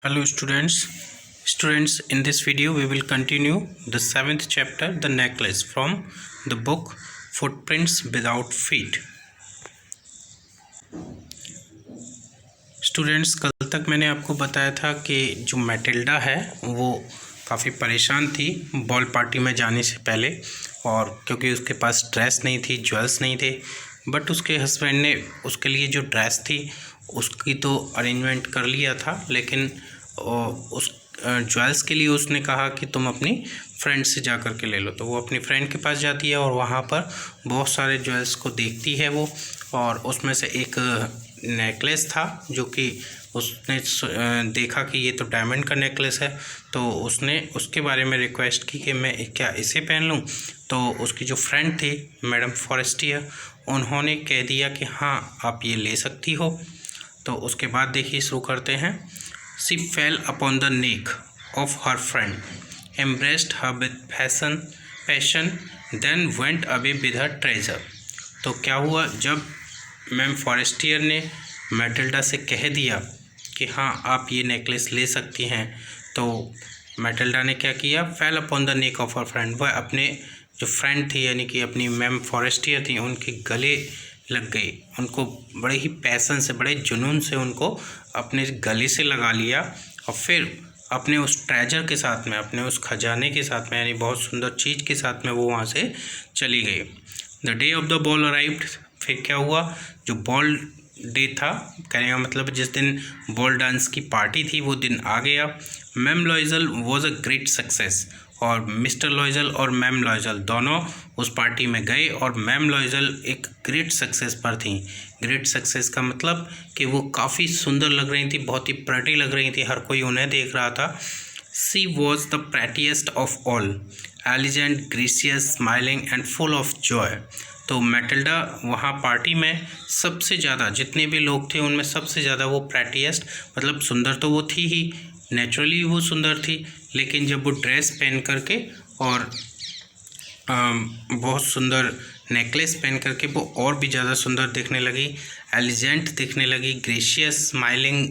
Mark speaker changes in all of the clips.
Speaker 1: Hello students, in this video we will continue the 7th chapter, the necklace, from the book Footprints Without Feet. Students, कल तक मैंने आपको बताया था कि जो मैटिल्डा है वो काफ़ी परेशान थी बॉल पार्टी में जाने से पहले, और क्योंकि उसके पास ड्रेस नहीं थी, ज्वेल्स नहीं थे। बट उसके हस्बैंड ने उसके लिए जो ड्रेस थी उसकी तो अरेंजमेंट कर लिया था, लेकिन उस ज्वेल्स के लिए उसने कहा कि तुम अपनी फ्रेंड से जा कर के ले लो। तो वो अपनी फ्रेंड के पास जाती है और वहाँ पर बहुत सारे ज्वेल्स को देखती है वो, और उसमें से एक नेकलेस था जो कि उसने देखा कि ये तो डायमंड का नेकलेस है। तो उसने उसके बारे में रिक्वेस्ट की कि मैं क्या इसे पहन लूँ। तो उसकी जो फ्रेंड थी मैडम फॉरेस्टियर, उन्होंने कह दिया कि हाँ आप ये ले सकती हो। तो उसके बाद देखिए शुरू करते हैं। She fell upon the neck of her friend, embraced her with passion, then went away with her treasure. तो क्या हुआ, जब मैम फॉरेस्टियर ने मैटिल्डा से कह दिया कि हाँ आप ये नेकलेस ले सकती हैं, तो मैटिल्डा ने क्या किया, fail upon the neck of her friend. वह अपने जो फ्रेंड थी यानी कि अपनी मैम फॉरेस्टियर थी उनके गले लग गई। उनको बड़े ही पैसन से, बड़े जुनून से उनको अपने गले से लगा लिया, और फिर अपने उस ट्रेजर के साथ में, अपने उस खजाने के साथ में, यानी बहुत सुंदर चीज़ के साथ में वो वहाँ से चली गई। The day of the ball arrived. फिर क्या हुआ, जो बॉल डे था, कहने का मतलब जिस दिन बॉल डांस की पार्टी थी वो दिन आ गया। Ma'am लॉयजल was a great success, और मिस्टर लॉयजल और मैम लॉयजल दोनों उस पार्टी में गए, और मैम लॉयजल एक ग्रेट सक्सेस पर थी। ग्रेट सक्सेस का मतलब कि वो काफ़ी सुंदर लग रही थी, बहुत ही प्रेटी लग रही थी, हर कोई उन्हें देख रहा था। She was the prettiest of all, elegant, gracious, smiling and full of joy. तो मैटिल्डा वहाँ पार्टी में सबसे ज़्यादा, जितने भी लोग थे उनमें सबसे ज़्यादा वो प्रेटीएस्ट, मतलब सुंदर तो वो थी ही, नेचुरली वो सुंदर थी, लेकिन जब वो ड्रेस पहन करके और बहुत सुंदर नेकलेस पहन करके वो और भी ज़्यादा सुंदर दिखने लगी, एलिजेंट दिखने लगी, gracious, smiling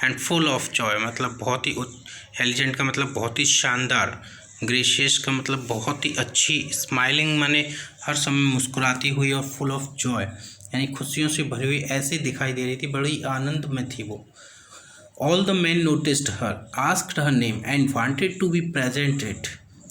Speaker 1: and full of joy. मतलब बहुत ही एलिजेंट का मतलब बहुत ही शानदार, ग्रेशियस का मतलब बहुत ही अच्छी, स्माइलिंग माने हर समय मुस्कुराती हुई, और फुल ऑफ जॉय यानी खुशियों से भरी हुई ऐसे दिखाई दे रही थी, बड़ी आनंद में थी वो। All the men noticed her, asked her name and wanted to be presented.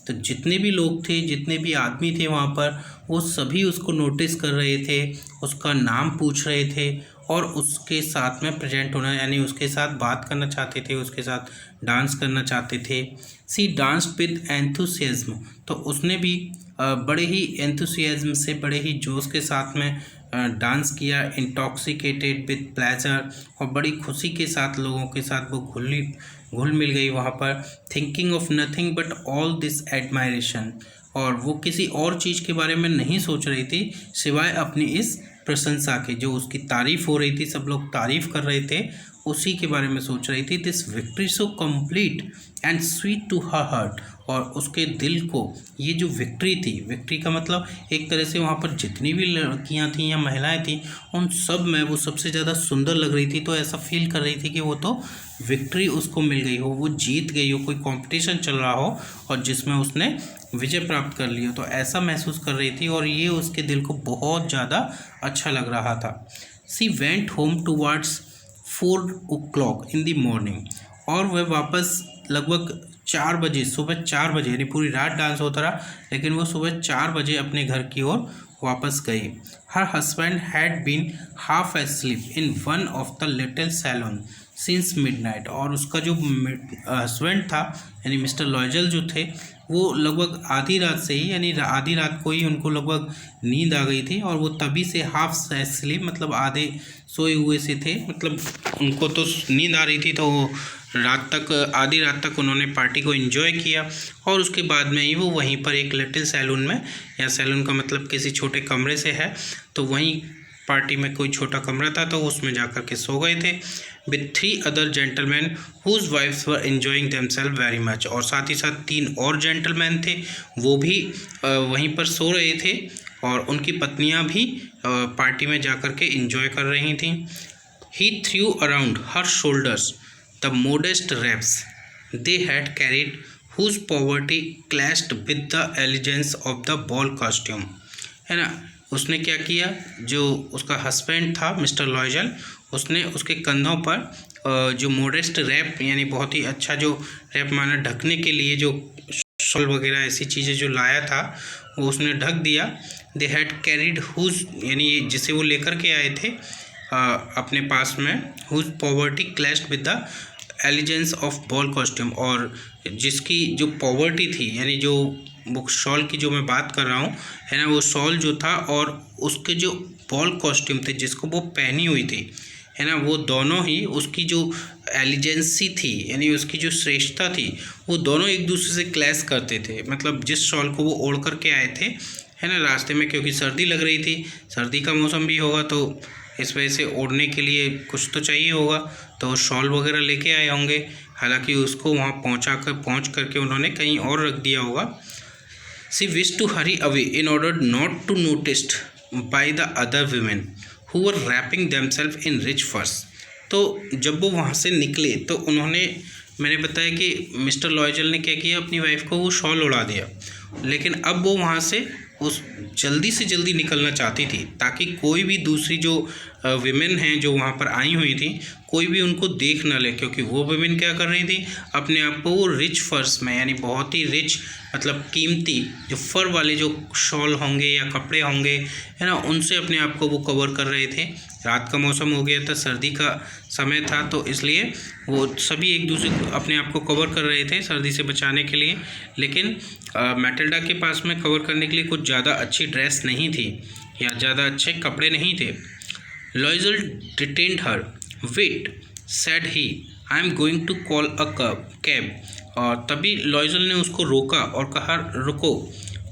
Speaker 1: तो जितने भी लोग थे, जितने भी आदमी थे वहाँ पर, वो सभी उसको नोटिस कर रहे थे, उसका नाम पूछ रहे थे, और उसके साथ में प्रेजेंट होना यानी उसके साथ बात करना चाहते थे, उसके साथ डांस करना चाहते थे। सी डांस्ड विद एंथुसियाज्म। तो उसने भी बड़े ही एंथुसियाज्म से, बड़े ही जोश के साथ में डांस किया। इंटॉक्सिकेटेड विद प्लेजर, और बड़ी खुशी के साथ लोगों के साथ वो घुल मिल गई वहाँ पर। Thinking of nothing but all this admiration, और वो किसी और चीज़ के बारे में नहीं सोच रही थी सिवाय अपनी इस प्रशंसा के, जो उसकी तारीफ़ हो रही थी, सब लोग तारीफ़ कर रहे थे, उसी के बारे में सोच रही थी। This victory so complete and sweet to her heart, और उसके दिल को ये जो विक्ट्री थी, विक्ट्री का मतलब एक तरह से वहाँ पर जितनी भी लड़कियाँ थीं या महिलाएं थीं, उन सब में वो सबसे ज़्यादा सुंदर लग रही थी। तो ऐसा फील कर रही थी कि वो तो विक्ट्री उसको मिल गई हो, वो जीत गई हो, कोई कंपटीशन चल रहा हो और जिसमें उसने विजय प्राप्त कर ली हो, तो ऐसा महसूस कर रही थी, और ये उसके दिल को बहुत ज़्यादा अच्छा लग रहा था। She went home towards 4 o'clock in the morning, और वह वापस लगभग 4 बजे, सुबह 4 बजे, यानी पूरी रात डांस होता रहा, लेकिन वो सुबह 4 बजे अपने घर की ओर वापस गई। Her husband had been half asleep in one of the little saloon since midnight, और उसका जो हस्बैंड था यानी मिस्टर लॉयजल जो थे, वो लगभग आधी रात से ही, यानी आधी रात को ही उनको लगभग नींद आ गई थी, और वो तभी से हाफ एस्लीप मतलब आधे सोए हुए से थे, मतलब उनको तो नींद आ रही थी, तो वो रात तक, आधी रात तक उन्होंने पार्टी को एंजॉय किया, और उसके बाद में ही वो वहीं पर एक लिटिल सैलून में, या सैलून का मतलब किसी छोटे कमरे से है, तो वहीं पार्टी में कोई छोटा कमरा था तो उसमें जाकर के सो गए थे। With 3 other gentleman whose wives were enjoying themselves very much, और साथ ही साथ 3 और जेंटलमैन थे, वो भी वहीं पर सो रहे थे, और उनकी पत्नियां भी पार्टी में जाकर के एंजॉय कर रही थीं। He threw around her shoulders the modest wraps they had carried whose poverty clashed with the elegance of the ball costume, है ना। उसने क्या किया, जो उसका हस्बैंड था मिस्टर लॉयजल, उसने उसके कंधों पर जो मोडेस्ट रैप यानी बहुत ही अच्छा जो रैप माना ढकने के लिए जो शॉल वगैरह ऐसी चीज़ें जो लाया था वो उसने ढक दिया। दे हैड कैरिड हुज यानी जिसे वो लेकर के आए थे अपने पास में, whose poverty clashed with the elegance of ball costume, और जिसकी जो पॉवर्टी थी यानी जो वो शॉल की जो मैं बात कर रहा हूँ, है ना, वो शॉल जो था और उसके जो बॉल कॉस्ट्यूम थे जिसको वो पहनी हुई थी, है ना, वो दोनों ही उसकी जो एलिजेंसी थी यानी उसकी जो श्रेष्ठता थी वो दोनों एक दूसरे से क्लैश करते थे। मतलब जिस शॉल को वो ओढ़ करके आए थे, है ना, रास्ते में, क्योंकि सर्दी लग रही थी, सर्दी का मौसम भी होगा तो इस वजह से ओढ़ने के लिए कुछ तो चाहिए होगा, तो शॉल वगैरह लेके आए होंगे। हालांकि उसको वहाँ पहुँच करके उन्होंने कहीं और रख दिया होगा। She wish to hurry away in order not to noticed by the other women who were wrapping themselves in rich furs. तो जब वो वहाँ से निकले तो उन्होंने, मैंने बताया कि मिस्टर लॉयजल ने क्या किया, अपनी वाइफ को वो शॉल उड़ा दिया, लेकिन अब वो वहाँ से उस जल्दी से जल्दी निकलना चाहती थी ताकि कोई भी दूसरी जो विमेन हैं जो वहाँ पर आई हुई थी कोई भी उनको देख ना ले, क्योंकि वो विमेन क्या कर रही थी, अपने आप को वो रिच फर्स में यानी बहुत ही रिच मतलब कीमती जो फर वाले जो शॉल होंगे या कपड़े होंगे, है ना, उनसे अपने आप को वो कवर कर रहे थे। रात का मौसम हो गया था, सर्दी का समय था, तो इसलिए वो सभी एक दूसरे अपने आप को कवर कर रहे थे सर्दी से बचाने के लिए। लेकिन मैटिल्डा के पास में कवर करने के लिए कुछ ज़्यादा अच्छी ड्रेस नहीं थी या ज़्यादा अच्छे कपड़े नहीं थे। Loisel detained her. Wait said he, I am going to call a cab. और तभी लॉयजल ने उसको रोका और कहा, रुको,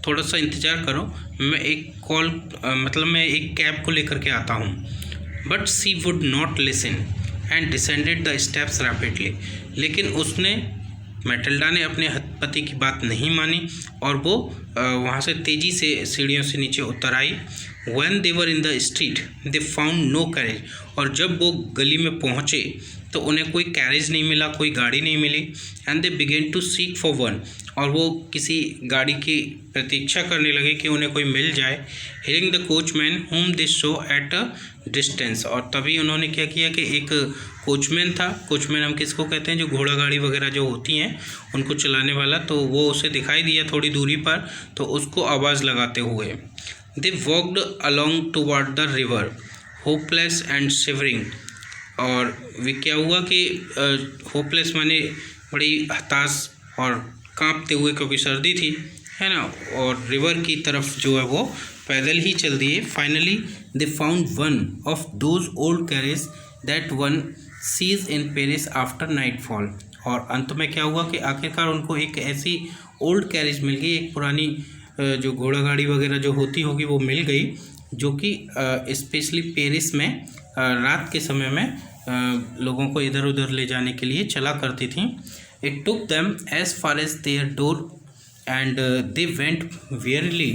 Speaker 1: थोड़ा सा इंतज़ार करो, मैं एक कैब को लेकर के आता हूँ। But she would not listen and descended the steps rapidly. लेकिन उसने, मैटिल्डा ने अपने पति की बात नहीं मानी और वो वहाँ से तेज़ी से सीढ़ियों से नीचे उतर आई। When they were in the street, they found no carriage। और जब वो गली में पहुँचे तो उन्हें कोई कैरेज नहीं मिला, कोई गाड़ी नहीं मिली। And they began to seek for one. और वो किसी गाड़ी की प्रतीक्षा करने लगे कि उन्हें कोई मिल जाए। Hearing the coachman whom they saw at a distance। और तभी उन्होंने क्या किया कि एक कोचमैन था, कोचमैन हम किसको कहते हैं, जो घोड़ा गाड़ी वगैरह जो होती हैं उनको चलाने वाला, तो वो उसे दिखाई दिया थोड़ी दूरी पर, तो उसको आवाज़ लगाते हुए They walked along toward the river, hopeless and shivering। और वे क्या हुआ कि होपलेस माने बड़ी हताश और कांपते हुए, क्योंकि सर्दी थी, है ना, और रिवर की तरफ जो है वो पैदल ही चल दिए। Finally they found one of those old carriage that one seize in Paris after nightfall. और अंत में क्या हुआ कि आखिरकार उनको एक ऐसी ओल्ड कैरेज मिल गई, एक पुरानी जो घोड़ा गाड़ी वगैरह जो होती होगी वो मिल गई, जो कि स्पेशली पेरिस में रात के समय में लोगों को इधर उधर ले जाने के लिए चला करती थी। It took them as far as their door and they went wearily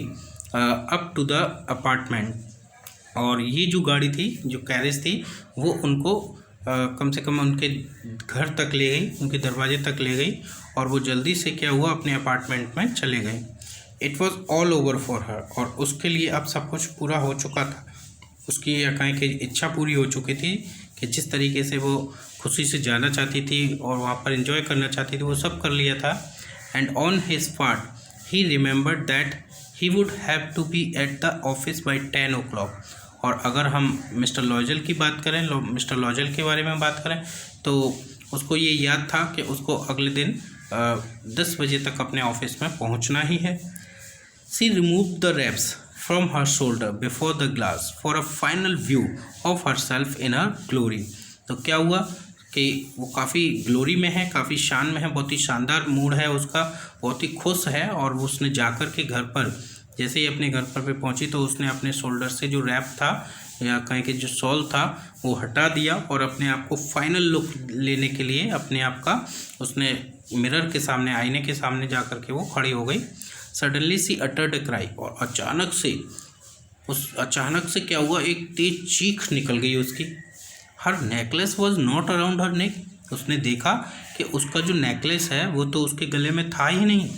Speaker 1: up to the apartment. और ये जो गाड़ी थी, जो कैरेज थी, वो उनको कम से कम उनके घर तक ले गई, उनके दरवाजे तक ले गई, और वो जल्दी से क्या हुआ, अपने अपार्टमेंट में चले गए। It was all over for her. और उसके लिए अब सब कुछ पूरा हो चुका था, उसकी या कहीं की इच्छा पूरी हो चुकी थी कि जिस तरीके से वो खुशी से जाना चाहती थी और वहाँ पर एंजॉय करना चाहती थी वो सब कर लिया था। And on his part he remembered that he would have to be at the office by 10 o'clock। और अगर हम मिस्टर लॉयजल की बात करें, मिस्टर लॉयजल के बारे में बात करें, तो उसको ये याद था कि उसको अगले दिन 10 बजे तक अपने ऑफिस में पहुँचना ही है। She removed the wraps from her shoulder before the glass for a final view of herself in her glory। तो क्या हुआ कि वो काफ़ी ग्लोरी में है, काफ़ी शान में है, बहुत ही शानदार मूड है उसका, बहुत ही खुश है। और उसने जाकर के घर पर, जैसे ही अपने घर पर पहुंची तो उसने अपने शोल्डर से जो रैप था या कहीं के जो शॉल था वो हटा दिया और अपने आप को फाइनल लुक लेने के लिए अपने आप का उसने मिरर के सामने, आईने के सामने जा कर के वो खड़ी हो गई। Suddenly she uttered a cry. और अचानक से क्या हुआ, एक तेज चीख निकल गई उसकी। हर नेकलेस वॉज नॉट अराउंड हर नेक। उसने देखा कि उसका जो नेकलेस है वो तो उसके गले में था ही नहीं।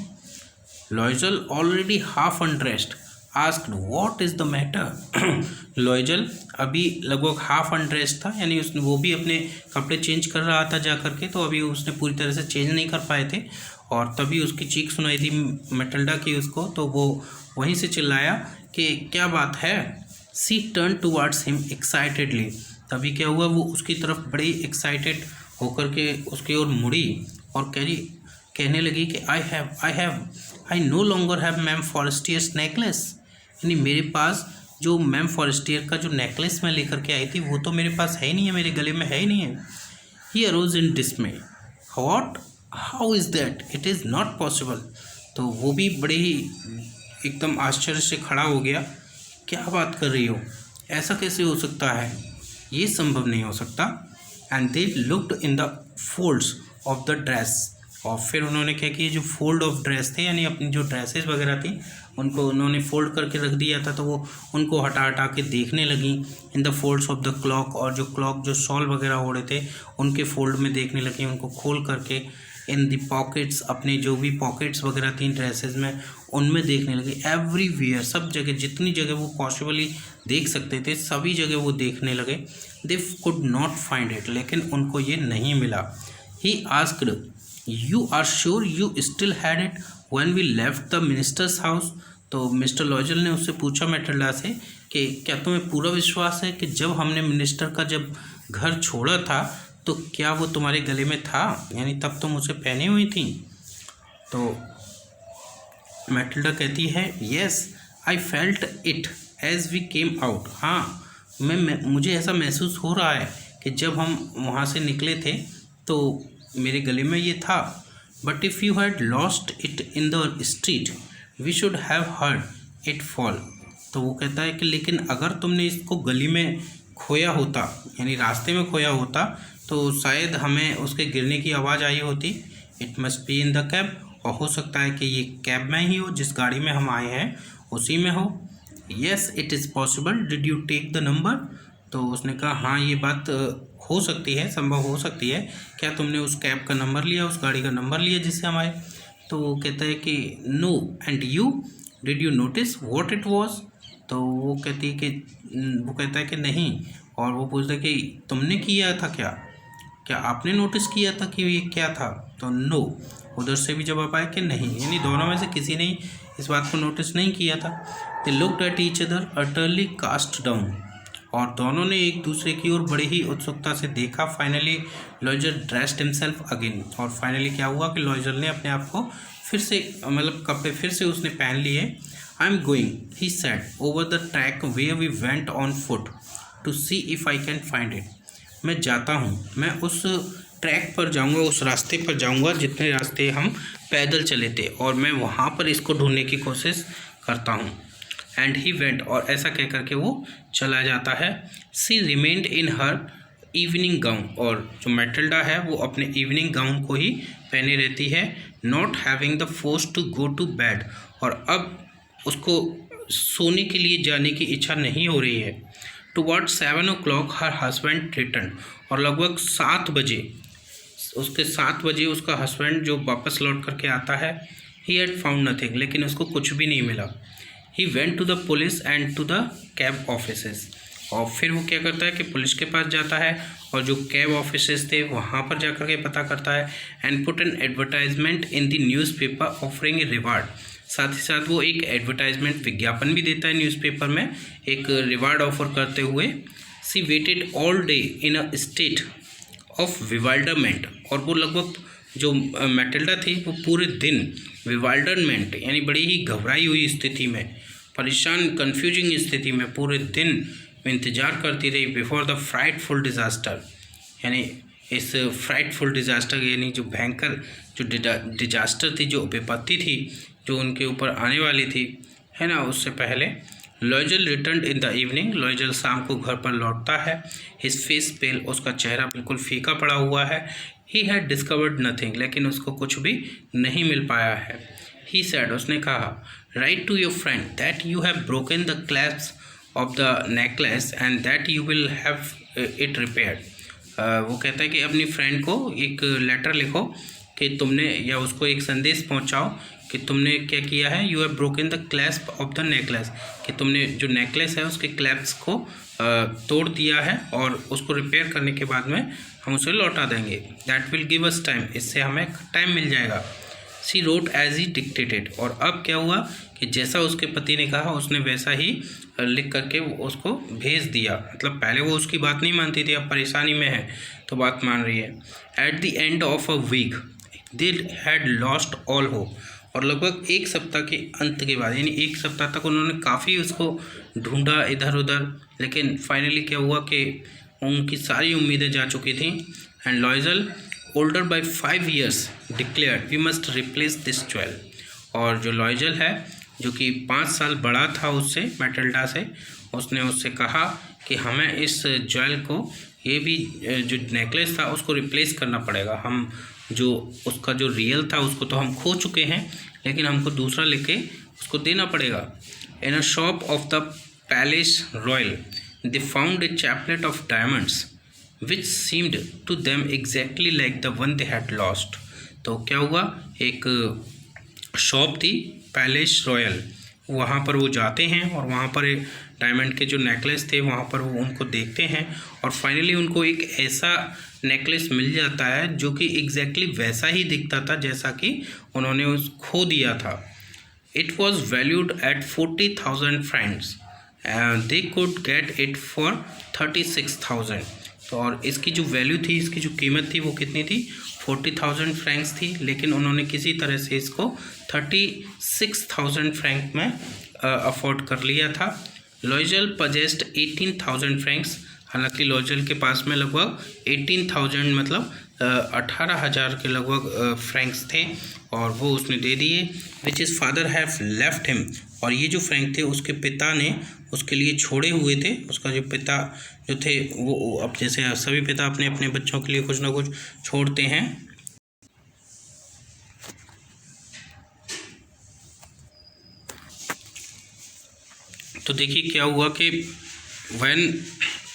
Speaker 1: लॉयजल already half undressed asked what is the matter. लॉयजल अभी लगभग हाफ अनड्रेस्ड था, यानी उसने वो भी अपने कपड़े चेंज कर रहा था जा करके, तो अभी उसने पूरी तरह से चेंज नहीं कर पाए थे। और तभी उसकी चीख सुनाई थी मैटिल्डा की उसको, तो वो वहीं से चिल्लाया कि क्या बात है। सी टर्न टुवर्ड्स हिम एक्साइटेडली। तभी क्या हुआ, वो उसकी तरफ बड़ी एक्साइटेड होकर के उसकी ओर मुड़ी और कहने लगी कि आई नो लॉन्गर हैव मैम फॉरेस्टियर्स नेकलेस। यानी मेरे पास जो मैम फॉरेस्टियर का जो नेकलेस मैं लेकर के आई थी वो तो मेरे पास है ही नहीं है, मेरे गले में है ही नहीं है। He arose in dismay, what, how is that, it is not possible. तो वो भी बड़े ही एकदम आश्चर्य से खड़ा हो गया, क्या बात कर रही हो, ऐसा कैसे हो सकता है, ये संभव नहीं हो सकता। And they looked in the folds of the dress. और फिर उन्होंने क्या किया, जो फोल्ड ऑफ ड्रेस थे यानी अपनी जो ड्रेसेस वगैरह थी उनको उन्होंने फोल्ड करके रख दिया था, तो वो उनको हटा हटा के देखने लगी in the folds of the clock. और जो क्लॉक जो शॉल वगैरह ओढ़े थे उनके फोल्ड में देखने लगी, उनको खोल करके इन द पॉकेट्स, अपने जो भी पॉकेट्स वगैरह थी ड्रेसेस में उनमें देखने लगी। एवरीवेयर, सब जगह, जितनी जगह वो पॉसिबली देख सकते थे सभी जगह वो देखने लगे। They could not find it, लेकिन उनको ये नहीं मिला। He asked, you are sure you still had it when we left the minister's house. तो मिस्टर लॉयजल ने उससे पूछा मैटिल्डा से कि क्या तुम्हें पूरा विश्वास है कि जब हमने मिनिस्टर का जब घर छोड़ा था तो क्या वो तुम्हारे गले में था, यानी तब तुम उसे पहनी हुई थी। तो मैटिल्डा कहती है, yes I felt it as we came out. हाँ, मुझे ऐसा महसूस हो रहा है कि जब हम वहाँ से निकले थे तो मेरे गले में ये था। But if you had lost it in the street we should have heard it fall. तो वो कहता है कि लेकिन अगर तुमने इसको गली में खोया होता, यानी रास्ते में खोया होता, तो शायद हमें उसके गिरने की आवाज़ आई होती। It must be in the cab, और हो सकता है कि ये कैब में ही हो, जिस गाड़ी में हम आए हैं उसी में हो। Yes it is possible, did you take the number. तो उसने कहा हाँ, ये बात हो सकती है, संभव हो सकती है, क्या तुमने उस कैब का नंबर लिया, उस गाड़ी का नंबर लिया जिससे हम आए। तो वो कहता है कि no, and you, did you notice what it was. तो वो कहता है कि नहीं। और वो पूछता है कि तुमने किया था क्या आपने नोटिस किया था कि ये क्या था। तो नो, उधर से भी जवाब आया कि नहीं, यानी दोनों में से किसी ने इस बात को नोटिस नहीं किया था। They looked at each other utterly cast down, और दोनों ने एक दूसरे की ओर बड़ी ही उत्सुकता से देखा। फाइनली लॉयजल ड्रेस्ड हिमसेल्फ अगेन, और फाइनली क्या हुआ कि लॉयजल ने अपने आप को फिर से, मतलब कपड़े फिर से उसने पहन लिए। I am going, he said, over the track where we went on foot to see if I can find it. मैं जाता हूँ, मैं उस ट्रैक पर जाऊँगा, उस रास्ते पर जाऊँगा जितने रास्ते हम पैदल चले थे, और मैं वहाँ पर इसको ढूंढने की कोशिश करता हूँ। एंड ही वेंट, और ऐसा कह करके वो चला जाता है। She remained in her evening gown, और जो मैटिल्डा है वो अपने इवनिंग गाउन को ही पहने रहती है। Not having the force to go to bed, और अब उसको सोने के लिए जाने की इच्छा नहीं हो रही है। Toward 7 o'clock her husband return, और लगभग 7 बजे उसका हस्बैंड जो वापस लौट करके आता है। ही हैड फाउंड नथिंग, लेकिन उसको कुछ भी नहीं मिला। He went to the police and to the cab offices, और फिर वो क्या करता है कि पुलिस के पास जाता है और जो कैब ऑफिसेस थे वहाँ पर जा कर के पता करता है। And put an advertisement in the newspaper offering a reward, साथ ही साथ वो एक एडवर्टाइजमेंट विज्ञापन भी देता है न्यूज़पेपर में, एक रिवार्ड ऑफर करते हुए। She waited all day in a state of bewilderment, और वो लगभग जो मैटिल्डा थी वो पूरे दिन विवाल्डरमेंट यानी बड़ी ही घबराई हुई स्थिति में, परेशान कन्फ्यूजिंग स्थिति में पूरे दिन इंतज़ार करती रही बिफोर द फ्राइटफुल डिज़ास्टर, यानी इस फ्राइटफुल डिज़ास्टर यानी जो भयंकर जो डिजास्टर थी, जो विपत्ति थी जो उनके ऊपर आने वाली थी, है ना, उससे पहले। लॉयजल रिटर्न इन द इवनिंग, लॉयजल शाम को घर पर लौटता है। हिज फेस पेल, उसका चेहरा बिल्कुल फीका पड़ा हुआ है। ही हैड डिस्कवर्ड नथिंग, लेकिन उसको कुछ भी नहीं मिल पाया है। ही सेड, उसने कहा, write to your friend that you have broken the clasps of the necklace and that you will have it repaired. वो कहता है कि अपनी फ्रेंड को एक लेटर लिखो कि तुमने, या उसको एक संदेश पहुंचाओ कि तुमने क्या किया है, you have broken the clasp of the necklace, कि तुमने जो नेकलेस है उसके क्लैप्स को तोड़ दिया है और उसको रिपेयर करने के बाद में हम उसे लौटा देंगे। That will give us time, इससे हमें टाइम मिल जाएगा। सी रोट एज ही डिक्टेटेड, और अब क्या हुआ कि जैसा उसके पति ने कहा उसने वैसा ही लिख करके उसको भेज दिया। मतलब पहले वो उसकी बात नहीं मानती थी, अब परेशानी में है तो बात मान रही है। At the end of a week they had lost all hope, और लगभग एक सप्ताह के अंत के बाद, यानी एक सप्ताह तक उन्होंने काफ़ी उसको ढूंढा इधर उधर, लेकिन फाइनली क्या हुआ कि उनकी सारी उम्मीदें जा चुकी थी। And Loisel older by 5 years declared we must replace this jewel, और जो लॉयजल है जो कि 5 साल बड़ा था उससे, मैटिल्डा से, उसने उससे कहा कि हमें इस ज्वेल को, ये भी जो नेकलेस था उसको रिप्लेस करना पड़ेगा। हम जो उसका जो रियल था उसको तो हम खो चुके हैं, लेकिन हमको दूसरा लेके उसको देना पड़ेगा। In a shop of the Palais Royal they found a chaplet of diamonds which seemed to them exactly like the one they had lost. तो क्या हुआ, एक शॉप थी पैलेस रॉयल, वहाँ पर वो जाते हैं और वहाँ पर डायमंड के जो नेकलेस थे वहाँ पर वो उनको देखते हैं, और फाइनली उनको एक ऐसा नेकलेस मिल जाता है जो कि एग्जैक्टली वैसा ही दिखता था जैसा कि उन्होंने उस खो दिया था। It was valued at 40,000 francs, they could get it for 36,000। तो और इसकी जो वैल्यू थी, इसकी जो कीमत थी वो कितनी थी, 40,000 francs थी, लेकिन उन्होंने किसी तरह से इसको 36,000 francs में अफोर्ड कर लिया था। लॉयजल पजेस्ड 18,000 francs, हालांकि लॉयजल के पास में लगभग 18,000 मतलब 18,000 के लगभग फ्रैंक्स थे, और वो उसने दे दिए। Which is father have left him, और ये जो फ्रैंक थे उसके पिता ने उसके लिए छोड़े हुए थे। उसका जो पिता जो थे वो, अब जैसे सभी पिता अपने अपने बच्चों के लिए कुछ ना कुछ छोड़ते हैं। तो देखिए क्या हुआ कि व्हेन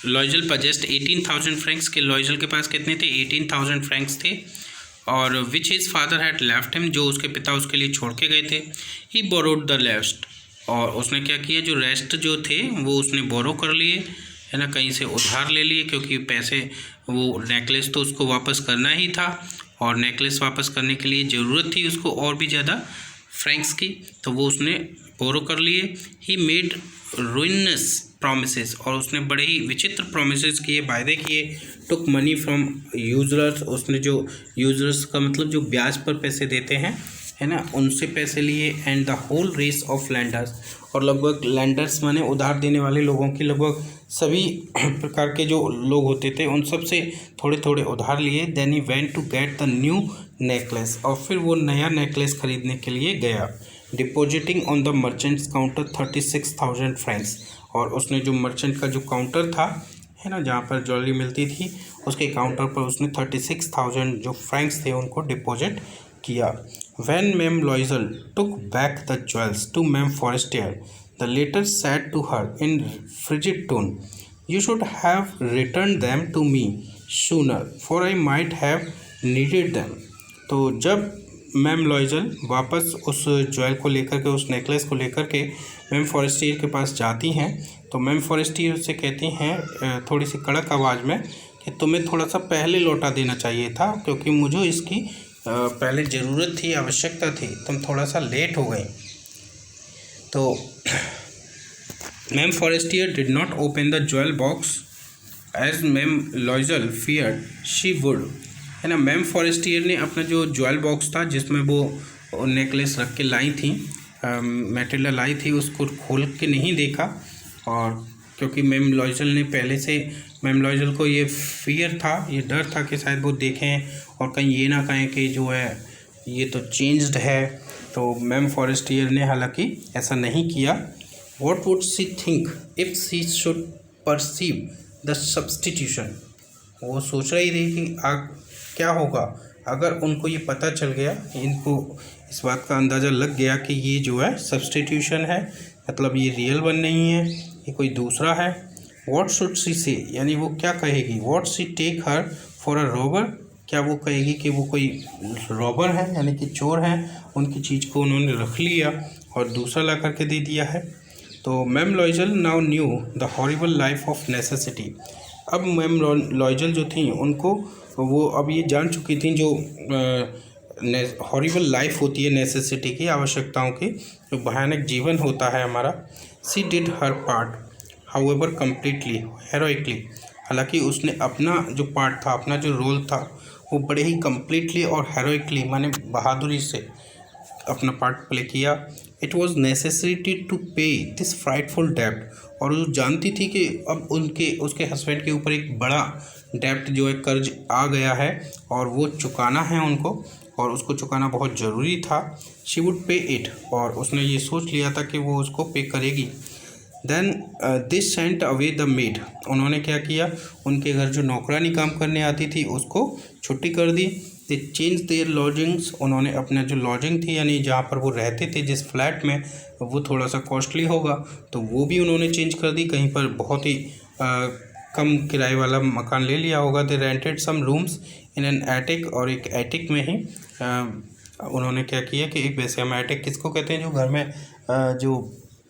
Speaker 1: लॉयजल पजेस्ट 18,000 francs, के लॉयजल के पास कितने थे, 18,000 francs थे, और विच his father had left him, जो उसके पिता उसके लिए छोड़ के गए थे। ही बोरोड द रेस्ट, और उसने क्या किया, जो रेस्ट जो थे वो उसने बोरो कर लिए, है ना, कहीं से उधार ले लिए, क्योंकि पैसे, वो नेकलेस तो उसको वापस करना ही था, और नेकलेस वापस करने के लिए ज़रूरत थी उसको और भी ज़्यादा फ्रैंक्स की, तो वो उसने बोरो कर लिए। ही मेड रुइनस प्रोमिसेस, और उसने बड़े ही विचित्र प्रोमिसेस किए, वायदे किए। टुक मनी फ्रॉम यूजर्स, उसने जो यूजर्स का मतलब जो ब्याज पर पैसे देते हैं, है ना, उनसे पैसे लिए। And the whole rest of lenders, और लगभग लैंडर्स माने उधार देने वाले लोगों की लगभग सभी प्रकार के जो लोग होते थे उन सब से थोड़े थोड़े उधार लिए। Then he went to get the new necklace, और फिर वो नया नेकलेस खरीदने के लिए गया। Depositing on the merchant's counter 36,000 francs, और उसने जो मर्चेंट का जो काउंटर था, है ना, जहाँ पर ज्वेलरी मिलती थी, उसके काउंटर पर उसने 36,000 जो फ्रैंक्स थे उनको डिपॉजिट किया। When ma'am Loisel took back the jewels to ma'am Forestier, the latter said to her in frigid tone, you should have return them to me sooner for I might have needed them. तो जब ma'am लॉयजल वापस उस jewel को लेकर के, उस necklace को लेकर के मैम फॉरेस्टियर के पास जाती हैं, तो मैम फॉरेस्टियर से कहती हैं थोड़ी सी कड़क आवाज़ में कि तुम्हें थोड़ा सा पहले लौटा देना चाहिए था, क्योंकि मुझे इसकी पहले ज़रूरत थी, आवश्यकता थी, तुम थोड़ा सा लेट हो गई। तो ma'am Forestier did not open the jewel box as ma'am Loisel feared she would, है ना। मैम फॉरेस्टियर ने अपना जो ज्वेल बॉक्स था जिसमें वो नेकलेस रख के लाई थी, मैटिल्डा लाई थी, उसको खोल के नहीं देखा, और क्योंकि मैम लॉयजल ने पहले से, मैम लॉयजल को ये फियर था, ये डर था कि शायद वो देखें और कहीं ये ना कहें कि जो है ये तो चेंज्ड है, तो मैम फॉरेस्टियर ने हालांकि ऐसा नहीं किया। What would she think if she should perceive the substitution, वो सोच रही थी कि क्या होगा अगर उनको ये पता चल गया, इनको इस बात का अंदाज़ा लग गया कि ये जो है सब्सटीट्यूशन है, मतलब ये रियल वन नहीं है, ये कोई दूसरा है। व्हाट शुड शी से, यानी वो क्या कहेगी, what she take her for a robber, क्या वो कहेगी कि वो कोई रॉबर है यानी कि चोर हैं, उनकी चीज़ को उन्होंने रख लिया और दूसरा ला करके दे दिया है। तो ma'am लॉयजल now new the horrible life of necessity. अब मैम लॉयजल जो थी उनको वो अब ये जान चुकी थी जो हॉरिबल लाइफ होती है नेसेसिटी की, आवश्यकताओं की, जो भयानक जीवन होता है हमारा। She did her part however completely heroically, हालांकि उसने अपना जो पार्ट था, अपना जो रोल था, वो बड़े ही कम्प्लीटली और हेरोइकली माने बहादुरी से अपना पार्ट प्ले किया। इट वॉज नेसेसिटी टू पे दिस फ्राइटफुल डेब्ट, और वो जानती थी कि अब उसके हस्बैंड के ऊपर एक बड़ा डेब्ट जो है कर्ज आ गया है और वो चुकाना है उनको, और उसको चुकाना बहुत ज़रूरी था। शी वुड पे इट, और उसने ये सोच लिया था कि वो उसको पे करेगी। Then this sent away the maid, उन्होंने क्या किया, उनके घर जो नौकरानी काम करने आती थी उसको छुट्टी कर दी। दे चेंज देयर लॉजिंग्स, उन्होंने अपना जो लॉजिंग थी यानी जहाँ पर वो रहते थे जिस फ्लैट में, वो थोड़ा सा कॉस्टली होगा तो वो भी उन्होंने चेंज कर दी, कहीं पर बहुत ही कम किराए वाला मकान ले लिया होगा। They rented some rooms in an attic, और एक एटिक में ही उन्होंने क्या किया कि एक, वैसे हम एटिक किसको कहते हैं, जो घर में जो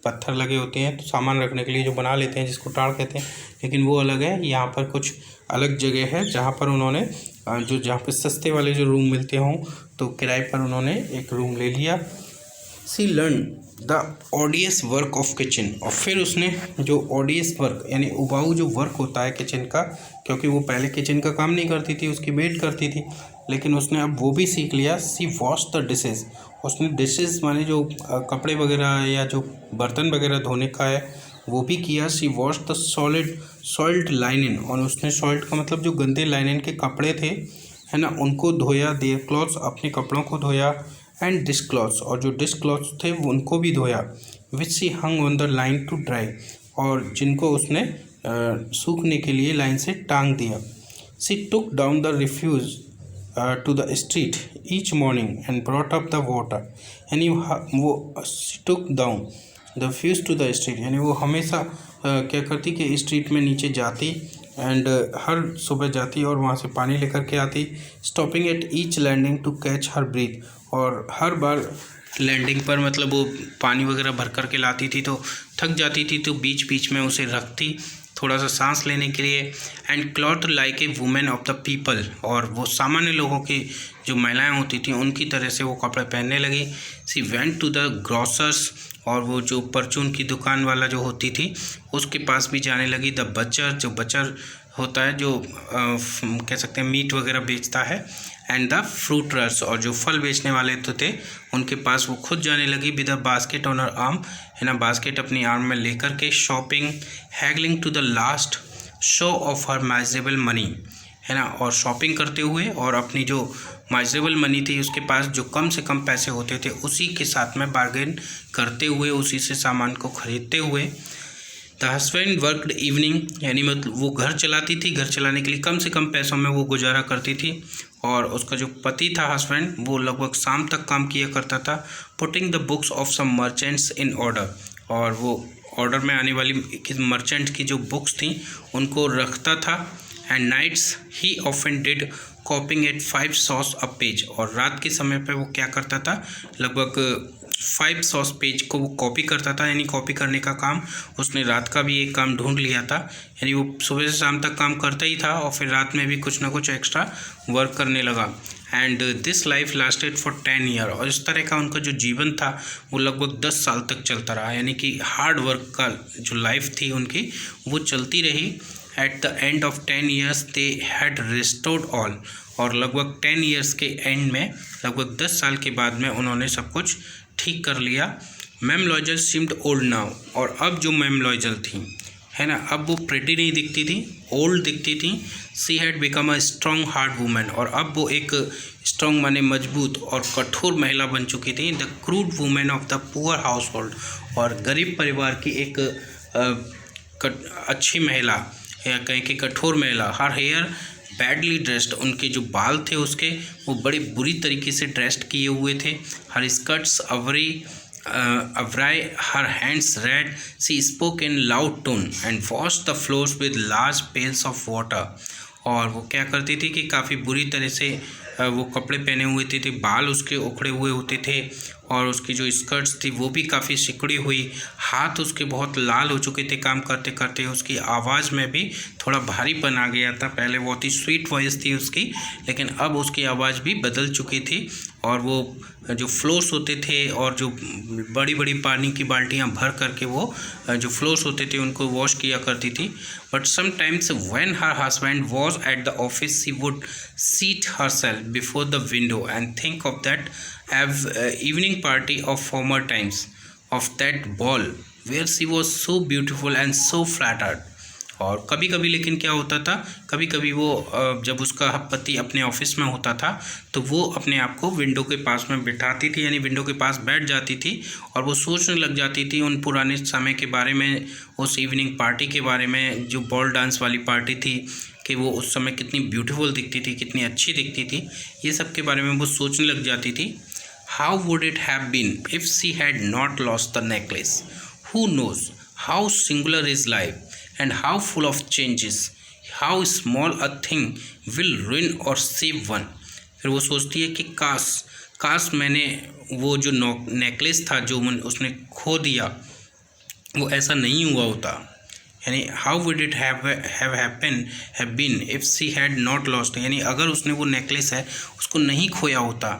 Speaker 1: पत्थर लगे होते हैं तो सामान रखने के लिए जो बना लेते हैं, जिसको टाड़ कहते हैं, लेकिन वो अलग है। यहाँ पर कुछ अलग जगह है जहाँ पर उन्होंने जहाँ पर सस्ते वाले जो रूम मिलते हों तो किराए पर उन्होंने एक रूम ले लिया। She learn the odious work of kitchen, और फिर उसने जो ऑडियस वर्क यानी उबाऊ जो वर्क होता है किचन का, क्योंकि वो पहले किचन का काम नहीं करती थी, उसकी मेड करती थी, लेकिन उसने अब वो भी सीख लिया। सी वॉश द डिशेज, उसने डिशेज माने जो कपड़े वगैरह या जो बर्तन वगैरह धोने का है वो भी किया। सी वॉश द सॉल्ट लाइनिन, और उसने सॉल्ट का मतलब जो गंदे लाइनिन के कपड़े थे है ना, उनको धोया। देयर क्लॉथ्स, अपने कपड़ों को धोया। एंड डिश क्लॉथ्स, और जो डिश क्लॉथ्स थे वो उनको भी धोया। Which she hung on the line to dry, और जिनको उसने सूखने के लिए लाइन से टांग दिया। She took down the refuse to the street each morning and brought up the water, यानी वो took down the fuse to the street, यानी वो हमेशा क्या करती कि स्ट्रीट में नीचे जाती एंड हर सुबह जाती और वहाँ से पानी लेकर के आती। Stopping at each landing to catch her breath, और हर बार लैंडिंग पर मतलब वो पानी वगैरह भर कर के लाती थी तो थक जाती थी तो बीच बीच में उसे रखती थोड़ा सा सांस लेने के लिए। And cloth like a women of the people, और वो सामान्य लोगों की जो महिलाएं होती थी उनकी तरह से वो कपड़े पहनने लगी। She went to the grocers, और वो जो परचून की दुकान वाला जो होती थी उसके पास भी जाने लगी। द बचर, जो बचर होता है जो कह सकते हैं मीट वगैरह बेचता है। एंड द फ्रूटर्स, और जो फल बेचने वाले तो थे उनके पास वो खुद जाने लगी। With a basket on her arm, है ना, बास्केट अपनी आर्म में लेकर के। Shopping, haggling to the last show of her miserable money, है ना, और शॉपिंग करते हुए और अपनी जो माइजरेबल मनी थी उसके पास जो कम से कम पैसे होते थे उसी के साथ में बार्गेन करते हुए, उसी से सामान को खरीदते हुए। द हस्बैंड वर्कड इवनिंग, यानी मतलब वो घर चलाती थी, घर चलाने के लिए कम से कम पैसों में वो गुजारा करती थी। और उसका जो पति था हस्बैंड, वो लगभग शाम तक काम किया करता था। Putting the books of some merchants in order, और वो ऑर्डर में आने वाली मर्चेंट की जो बुक्स थी उनको रखता था। And nights he often did copying at 500 a page, और रात के समय पे वो क्या करता था, लगभग 500 पेज को वो कॉपी करता था, यानी कॉपी करने का काम उसने रात का भी एक काम ढूंढ लिया था। यानी वो सुबह से शाम तक काम करता ही था और फिर रात में भी कुछ ना कुछ एक्स्ट्रा वर्क करने लगा। And this life lasted for 10 year, और इस तरह का उनका जो जीवन था वो लगभग 10 साल तक चलता रहा, यानी कि हार्ड वर्क का जो लाइफ थी उनकी वो चलती रही। Eight the end of 10 years they had restored all, और लगभग 10 ईयर्स के एंड में, लगभग 10 साल के बाद में उन्होंने सब कुछ ठीक कर लिया। मैम लॉयजल सीम्ड ओल्ड नाउ, और अब जो मैम लॉयजल थी, है ना, अब वो प्रेटी नहीं दिखती थी, ओल्ड दिखती थी। She had become a strong hard women, और अब वो एक स्ट्रॉन्ग माने मजबूत और कठोर महिला बन चुकी थी। The crude women of the poor house hold, और गरीब परिवार की एक अच्छी महिला या कहीं की कठोर महिला। हर हेयर बैडली ड्रेस्ड, उनके जो बाल थे उसके वो बड़ी बुरी तरीके से ड्रेस्ड किए हुए थे। हर स्कर्ट्स अवरी awry her hands red, she spoke in loud tone and washed the floors with large pails of water. और वो क्या करती थी कि काफ़ी बुरी तरह से वो कपड़े पहने हुए थे, बाल उसके उखड़े हुए होते थे और उसकी जो स्कर्ट्स थी वो भी काफ़ी सिकुड़ी हुई, हाथ उसके बहुत लाल हो चुके थे काम करते करते, उसकी आवाज़ में भी थोड़ा भारीपन आ गया था। पहले बहुत ही स्वीट वॉइस थी उसकी, लेकिन अब उसकी आवाज़ भी बदल चुकी थी और वो जो फ्लोर्स होते थे और जो बड़ी बड़ी पानी की बाल्टियाँ भर करके वो जो फ्लोर्स होते थे उनको वॉश किया करती थी। But sometimes when her husband was at the office she would seat herself before the window and think of that evening party of former times, of that ball where she was so beautiful and so flattered. और कभी कभी लेकिन क्या होता था, कभी कभी वो जब उसका पति अपने ऑफिस में होता था तो वो अपने आप को विंडो के पास में बिठाती थी, यानी विंडो के पास बैठ जाती थी और वो सोचने लग जाती थी उन पुराने समय के बारे में, उस इवनिंग पार्टी के बारे में जो बॉल डांस वाली पार्टी थी, कि वो उस समय कितनी ब्यूटीफुल दिखती थी, कितनी अच्छी दिखती थी, ये सब के बारे में वो सोचने लग जाती थी। How would it have been if she had not lost the necklace? Who knows how singular is life and how full of changes, how small a thing will ruin or save one. फिर वो सोचती है कि काश मैंने वो जो necklace था जो उसने खो दिया वो ऐसा नहीं हुआ होता, यानी how would it have been if she had not lost, यानी अगर उसने वो नेकलेस है उसको नहीं खोया होता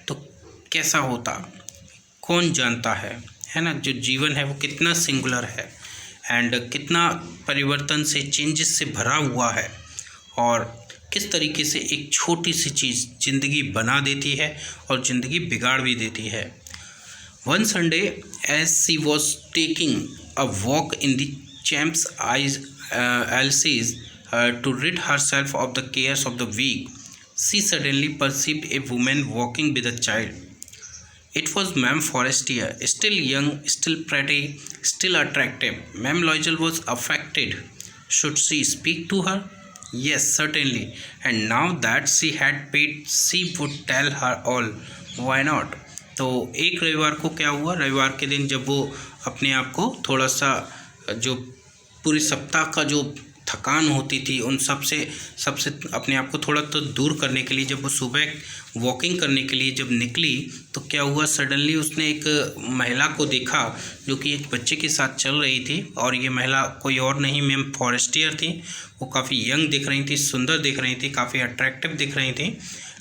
Speaker 1: तो कैसा होता, कौन जानता है ना। जो जीवन है वो कितना सिंगुलर है एंड कितना परिवर्तन से, चेंजेस से भरा हुआ है और किस तरीके से एक छोटी सी चीज़ ज़िंदगी बना देती है और ज़िंदगी बिगाड़ भी देती है। One Sunday as she was taking a walk in the Champs Elysees to rid herself of the cares of the week, she suddenly perceived a woman walking with a child. It was Ma'am Forestier, still young, still pretty, still attractive. Ma'am Loisel was affected. Should she speak to her? Yes, certainly. And now that she had paid, she would tell her all. Why not? तो एक रविवार को क्या हुआ, रविवार के दिन जब वो अपने आप को थोड़ा सा जो पूरे सप्ताह का जो थकान होती थी उन सबसे अपने आप को थोड़ा तो दूर करने के लिए जब वो सुबह वॉकिंग करने के लिए जब निकली तो क्या हुआ, सडनली उसने एक महिला को देखा जो कि एक बच्चे के साथ चल रही थी और ये महिला कोई और नहीं मैम फॉरेस्टियर थी। वो काफ़ी यंग दिख रही थी, सुंदर दिख रही थी, काफ़ी अट्रैक्टिव दिख रही थी,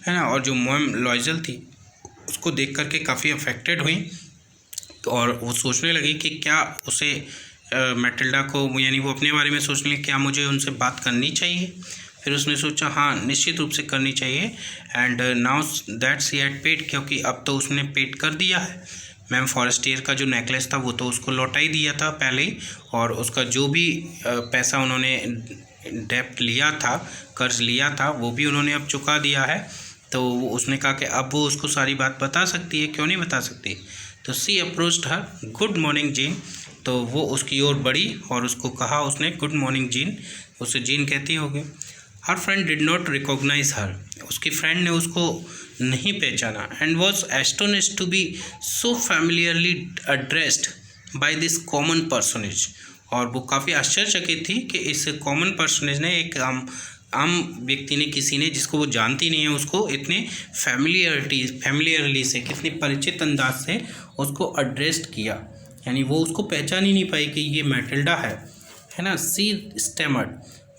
Speaker 1: है ना। और जो मैम लॉयजल थी उसको देख करके काफ़ी अफेक्टेड हुई और वो सोचने लगी कि क्या उसे मैटिल्डा को, यानी वो अपने बारे में सोचने लगी क्या मुझे उनसे बात करनी चाहिए। फिर उसने सोचा हाँ निश्चित रूप से करनी चाहिए। And now that she had paid, क्योंकि अब तो उसने पेड कर दिया है। मैम फॉरेस्टियर का जो नेकलेस था वो तो उसको लौटा ही दिया था पहले ही, और उसका जो भी पैसा उन्होंने डेप्ट लिया था, कर्ज लिया था, वो भी उन्होंने अब चुका दिया है। तो उसने कहा कि अब वो उसको सारी बात बता सकती है, क्यों नहीं बता सकती। तो she approached her, good morning Jeanne. तो वो उसकी ओर बढ़ी और उसको कहा उसने गुड मॉर्निंग जीन, उसे जीन कहती होगी। Her friend did not recognise her, उसकी फ्रेंड ने उसको नहीं पहचाना। And was astonished to be so familiarly addressed by this common personage, और वो काफ़ी आश्चर्यचकित थी कि इस कॉमन पर्सनेज ने, एक आम व्यक्ति ने, किसी ने जिसको वो जानती नहीं है, उसको इतने फैमिलियरली से, कितने परिचित अंदाज से उसको एड्रेस्ड किया, यानी वो उसको पहचान ही नहीं पाई कि ये मैटिल्डा है ना। She stammered,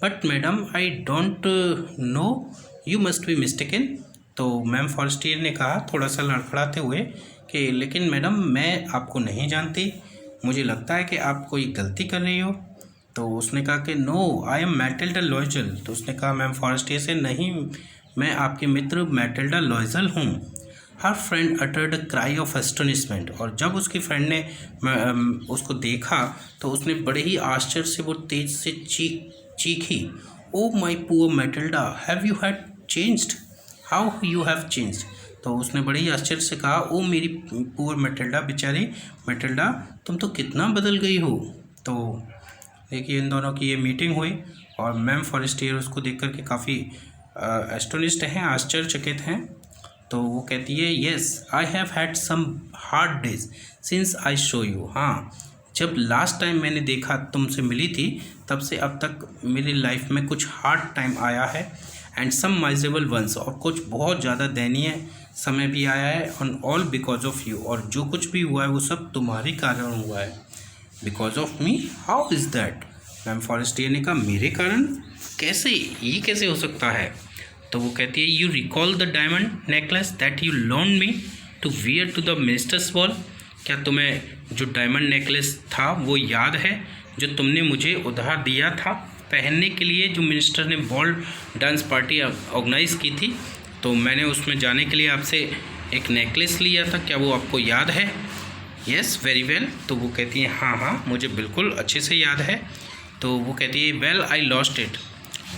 Speaker 1: but madame I don't know, you must be mistaken. तो मैम फॉरेस्टियर ने कहा थोड़ा सा लड़खड़ाते हुए कि लेकिन मैडम मैं आपको नहीं जानती, मुझे लगता है कि आप कोई गलती कर रही हो। तो उसने कहा कि no I am Matilda Loisel. तो उसने कहा मैम फॉरेस्टियर से, नहीं मैं आपके मित्र मैटिल्डा लॉयजल हूँ। हर friend uttered a cry of astonishment, और जब उसकी फ्रेंड ने उसको देखा तो उसने बड़े ही आश्चर्य से वो तेज से चीखी, oh my poor Matilda, have you had changed, how you have changed. तो उसने बड़े ही आश्चर्य से कहा, ओ मेरी पुअर मैटिल्डा, बेचारी मैटिल्डा, तुम तो कितना बदल गई हो। तो देखिए इन दोनों की ये मीटिंग हुई और मैम फॉरेस्टियर उसको देख कर के काफ़ी एस्टोनिश्ड हैं, आश्चर्यचकित हैं। तो वो कहती है yes I have had some hard days since I show you. हाँ, जब लास्ट टाइम मैंने देखा तुमसे मिली थी तब से अब तक मेरी लाइफ में कुछ हार्ड टाइम आया है, एंड सम माइजेबल वंस, और कुछ बहुत ज़्यादा दयनीय समय भी आया है, on all because of you, और जो कुछ भी हुआ है वो सब तुम्हारे कारण हुआ है। Because of me, how is that? Ma'am Forestier ने कहा मेरे कारण? कैसे, ये कैसे हो सकता है? तो वो कहती है you recall the diamond necklace that you loan me to wear to the minister's ball. क्या तुम्हें जो डायमंड नेकलेस था वो याद है जो तुमने मुझे उधार दिया था पहनने के लिए, जो मिनिस्टर ने बॉल डांस पार्टी ऑर्गेनाइज़ की थी? तो मैंने उसमें जाने के लिए आपसे एक नेकलेस लिया था, क्या वो आपको याद है? Yes very well. तो वो कहती है हाँ हाँ मुझे बिल्कुल अच्छे से याद है। तो वो कहती है वेल आई लॉस्ट इट,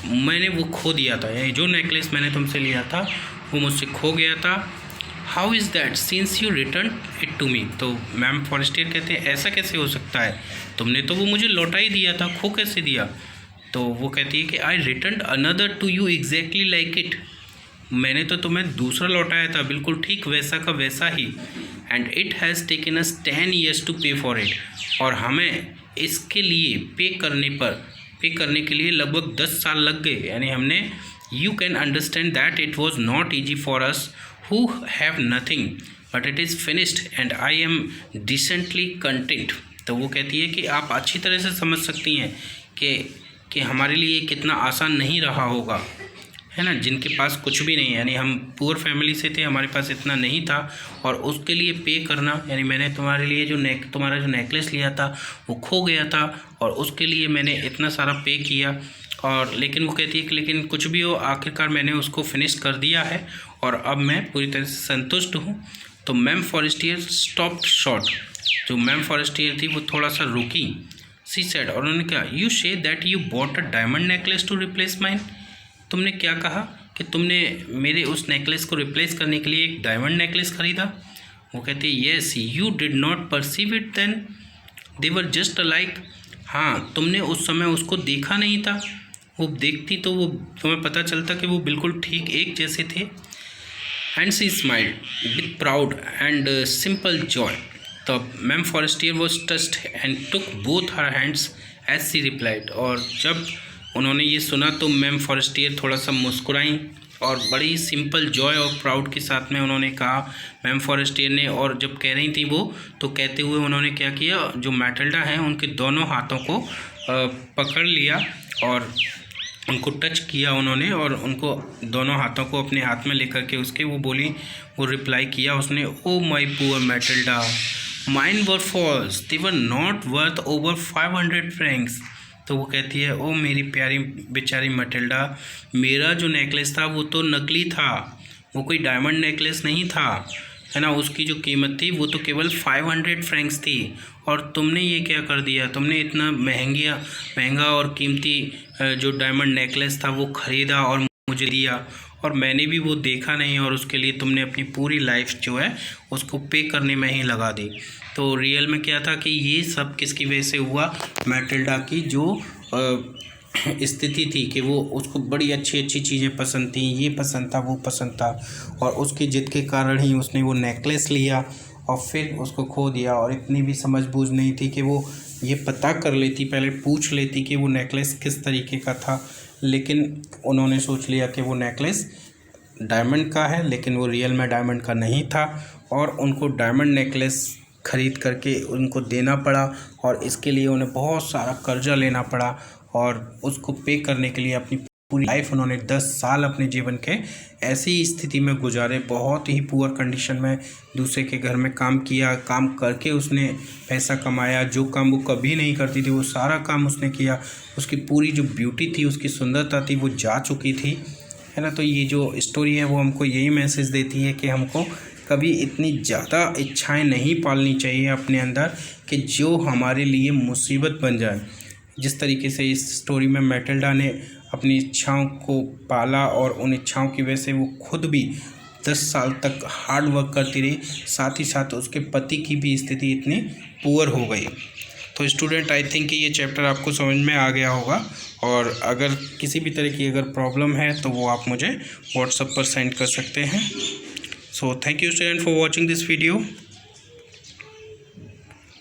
Speaker 1: मैंने वो खो दिया था, यानी जो नेकलेस मैंने तुमसे लिया था वो मुझसे खो गया था। How is that since you return it to me. तो मैम फॉरेस्टियर कहते हैं ऐसा कैसे हो सकता है, तुमने तो वो मुझे लौटा ही दिया था, खो कैसे दिया? तो वो कहती है कि I return another to you exactly like it, मैंने तो तुम्हें दूसरा लौटाया था बिल्कुल ठीक वैसा का वैसा ही, and it has taken us 10 years to pay for it, और हमें इसके लिए पे करने के लिए लगभग 10 साल लग गए, यानी हमने you can understand that it was not easy for us who have nothing but it is finished and I am decently content। तो वो कहती है कि आप अच्छी तरह से समझ सकती हैं कि हमारे लिए कितना आसान नहीं रहा होगा, है ना, जिनके पास कुछ भी नहीं है, यानी हम पुअर फैमिली से थे, हमारे पास इतना नहीं था, और उसके लिए पे करना, यानी मैंने तुम्हारे लिए तुम्हारा जो नेकलेस लिया था वो खो गया था और उसके लिए मैंने इतना सारा पे किया, और लेकिन वो कहती है कि लेकिन कुछ भी हो आखिरकार मैंने उसको फिनिश कर दिया है और अब मैं पूरी तरह से संतुष्ट हूँ। तो मैम फॉरेस्टियर स्टॉप्ड शॉर्ट, जो मैम फॉरेस्टियर थी वो थोड़ा सा रुकी। सी सेड, और उन्होंने कहा you say that you bought a diamond necklace to replace mine, तुमने क्या कहा कि तुमने मेरे उस नेकलेस को रिप्लेस करने के लिए एक डायमंड नेकलेस खरीदा? वो कहती है yes you did not perceive it then they were just alike. हाँ, तुमने उस समय उसको देखा नहीं था, वो देखती तो वो तुम्हें पता चलता कि वो बिल्कुल ठीक एक जैसे थे। And she smiled with proud and simple joy. तो ma'am Forestier was touched and took both her hands as she replied, और जब उन्होंने ये सुना तो मैम फॉरेस्टियर थोड़ा सा मुस्कुराई और बड़ी सिंपल जॉय और प्राउड के साथ में उन्होंने कहा मैम फॉरेस्टियर ने, और जब कह रही थी वो तो कहते हुए उन्होंने क्या किया, जो मैटिल्डा हैं उनके दोनों हाथों को पकड़ लिया और उनको टच किया उन्होंने, और उनको दोनों हाथों को अपने हाथ में लेकर के उसके वो बोली, वो रिप्लाई किया उसने, oh my poor Matilda mine were false they were not worth over 500 francs। तो वो कहती है ओ मेरी प्यारी बेचारी मैटिल्डा, मेरा जो नेकलेस था वो तो नकली था, वो कोई डायमंड नेकलेस नहीं था, है ना, उसकी जो कीमत थी वो तो केवल 500 francs थी, और तुमने ये क्या कर दिया, तुमने इतना महंगा और कीमती जो डायमंड नेकलेस था वो ख़रीदा और मुझे दिया, और मैंने भी वो देखा नहीं, और उसके लिए तुमने अपनी पूरी लाइफ जो है उसको पे करने में ही लगा दी। तो रियल में क्या था कि ये सब किसकी वजह से हुआ, मैटिल्डा की जो स्थिति थी कि वो उसको बड़ी अच्छी अच्छी चीज़ें पसंद थी, ये पसंद था वो पसंद था, और उसकी जिद के कारण ही उसने वो नेकलेस लिया और फिर उसको खो दिया, और इतनी भी समझबूझ नहीं थी कि वो ये पता कर लेती, पहले पूछ लेती कि वो नेकलेस किस तरीके का था, लेकिन उन्होंने सोच लिया कि वो नेकलेस डायमंड का है, लेकिन वो रियल में डायमंड का नहीं था, और उनको डायमंड नेकलेस ख़रीद करके उनको देना पड़ा, और इसके लिए उन्हें बहुत सारा कर्जा लेना पड़ा, और उसको पे करने के लिए अपनी पूरी लाइफ उन्होंने 10 साल अपने जीवन के ऐसी स्थिति में गुजारे, बहुत ही पुअर कंडीशन में दूसरे के घर में काम किया, काम करके उसने पैसा कमाया, जो काम वो कभी नहीं करती थी वो सारा काम उसने किया, उसकी पूरी जो ब्यूटी थी, उसकी सुंदरता थी वो जा चुकी थी, है ना। तो ये जो स्टोरी है वो हमको यही मैसेज देती है कि हमको कभी इतनी ज़्यादा इच्छाएं नहीं पालनी चाहिए अपने अंदर कि जो हमारे लिए मुसीबत बन जाए। जिस तरीके से इस स्टोरी में मैटिल्डा ने अपनी इच्छाओं को पाला, और उन इच्छाओं की वजह से वो खुद भी 10 साल तक हार्ड वर्क करती रही, साथ ही साथ उसके पति की भी स्थिति इतनी पुअर हो गई। तो स्टूडेंट आई थिंक कि ये चैप्टर आपको समझ में आ गया होगा, और अगर किसी भी तरह की अगर प्रॉब्लम है तो वो आप मुझे व्हाट्सएप पर सेंड कर सकते हैं। So thank you student for watching this video.